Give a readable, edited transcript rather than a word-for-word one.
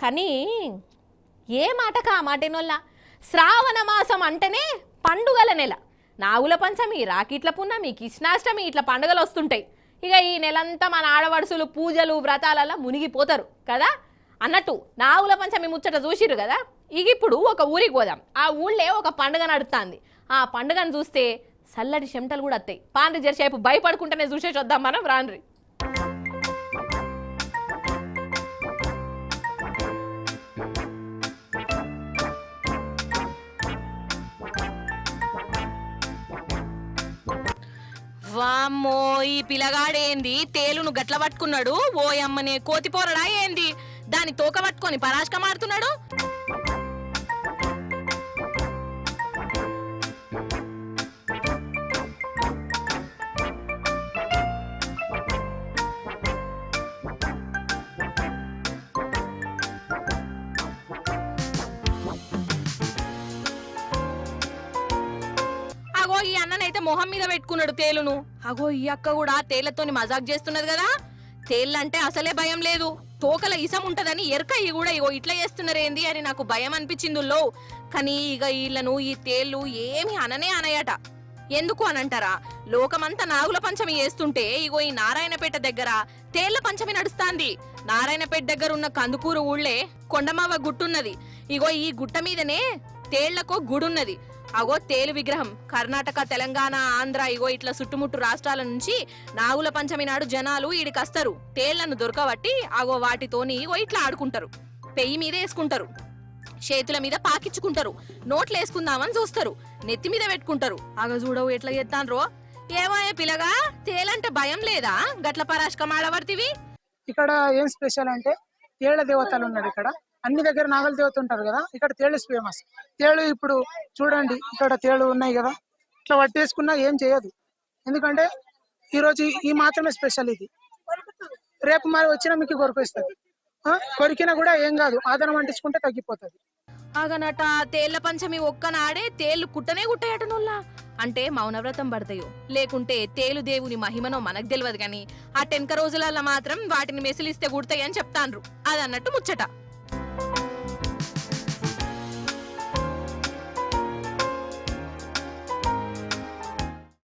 కానీ ఏ మాటకా మాటేనోళ్ళ శ్రావణ మాసం అంటేనే పండుగల నెల. నాగుల పంచమి, రాకిట్ల పున్నమి, కృష్ణాష్టమి ఇట్లా పండుగలు వస్తుంటాయి. ఇక ఈ నెలంతా మన ఆడవడుసులు పూజలు వ్రతాలలా మునిగిపోతారు కదా. అన్నట్టు నాగుల పంచమి ముచ్చట చూసిరు కదా. ఇక ఇప్పుడు ఒక ఊరికి పోదాం. ఆ ఊళ్ళే ఒక పండుగ నడుస్తుంది. ఆ పండుగను చూస్తే చల్లటి చెమటలు కూడా వస్తాయి. పాండ్రి జరిసేపు భయపడుకుంటేనే చూసేసి వద్దాం మనం, రాండ్రి. వామ్మో, ఈ పిల్లగాడేంది తేలును గట్ల పట్టుకున్నాడు? ఓయమ్మనే కోతిపోరడా ఏంది? దాని తోక పట్టుకొని పరాష్కమాడుతున్నాడు. అగో ఈ అన్ననైతే మొహం మీద పెట్టుకున్నాడు తేలును. అగో ఈ అక్క కూడా తేళ్లతోని మజాక్ చేస్తున్నది కదా. తేళ్ళంటే అసలే భయం లేదు, తోకల ఇసం ఉంటదని ఎరక ఈ కూడా ఇగో ఇట్లా చేస్తున్నారేంది అని నాకు భయం అనిపించిందులో. కానీ ఇక వీళ్ళను ఈ తేళ్లు ఏమి అననే అనయట. ఎందుకు అనంటారా, లోకమంతా నాగుల పంచమి చేస్తుంటే ఇగో ఈ నారాయణపేట దగ్గర తేళ్ల పంచమి నడుస్తాంది. నారాయణపేట దగ్గర ఉన్న కందుకూరు ఊళ్ళే కొండమావ గుట్టున్నది. ఇగో ఈ గుట్ట మీదనే తేళ్లకో గుడున్నది. అగో తేలు విగ్రహం కర్ణాటక, తెలంగాణ, ఆంధ్ర ఇగో ఇట్లా చుట్టుముట్టు రాష్ట్రాల నుంచి నాగుల పంచమి నాడు జనాలు ఈడికస్తారు. తేళ్లను దొరకబట్టి అగో వాటితోని ఇగో ఇట్లా ఆడుకుంటారు. పెయ్యి మీద వేసుకుంటారు, చేతుల మీద పాకిచ్చుకుంటారు, నోట్లు వేసుకుందామని చూస్తారు, నెత్తి మీద పెట్టుకుంటారు. అగ చూడవు ఎట్లా చేస్తాన్రో. ఏమో పిల్లగా, తేలంటే భయం లేదా? గట్ల పరాష్కం ఆడబడితివి. ఇక్కడ ఏం స్పెషల్ అంటే తేళ్ల దేవతలు ఉన్నారు. ఇక్కడ అన్ని దగ్గర నాగల దేవత ఉంటారు కదా, ఇక్కడ తేళ్లు ఫేమస్. తేళ్లు ఇప్పుడు చూడండి, ఇక్కడ తేళ్లు ఉన్నాయి కదా, ఇట్లా పట్టేసుకున్నా ఏం చేయదు. ఎందుకంటే ఈరోజు ఈ మాత్రమే స్పెషల్. ఇది రేపు మరి వచ్చినా మీకు కొరికిస్తుంది. కొరికినా కూడా ఏం కాదు, ఆధారం అంటించుకుంటే తగ్గిపోతుంది. ఆగనట తేళ్ల పంచమి ఒక్కనాడే తేళ్లు కుట్టనే కుట్టేయటనుల్లా. అంటే మౌనవ్రతం పడతాయో లేకుంటే తేలు దేవుని మహిమనో మనకు తెలియదు గాని ఆ 10 రోజులలో మాత్రం వాటిని మెసిలిస్తే కుడతాయి అని చెప్తాండ్రు. అదన్నట్టు ముచ్చట.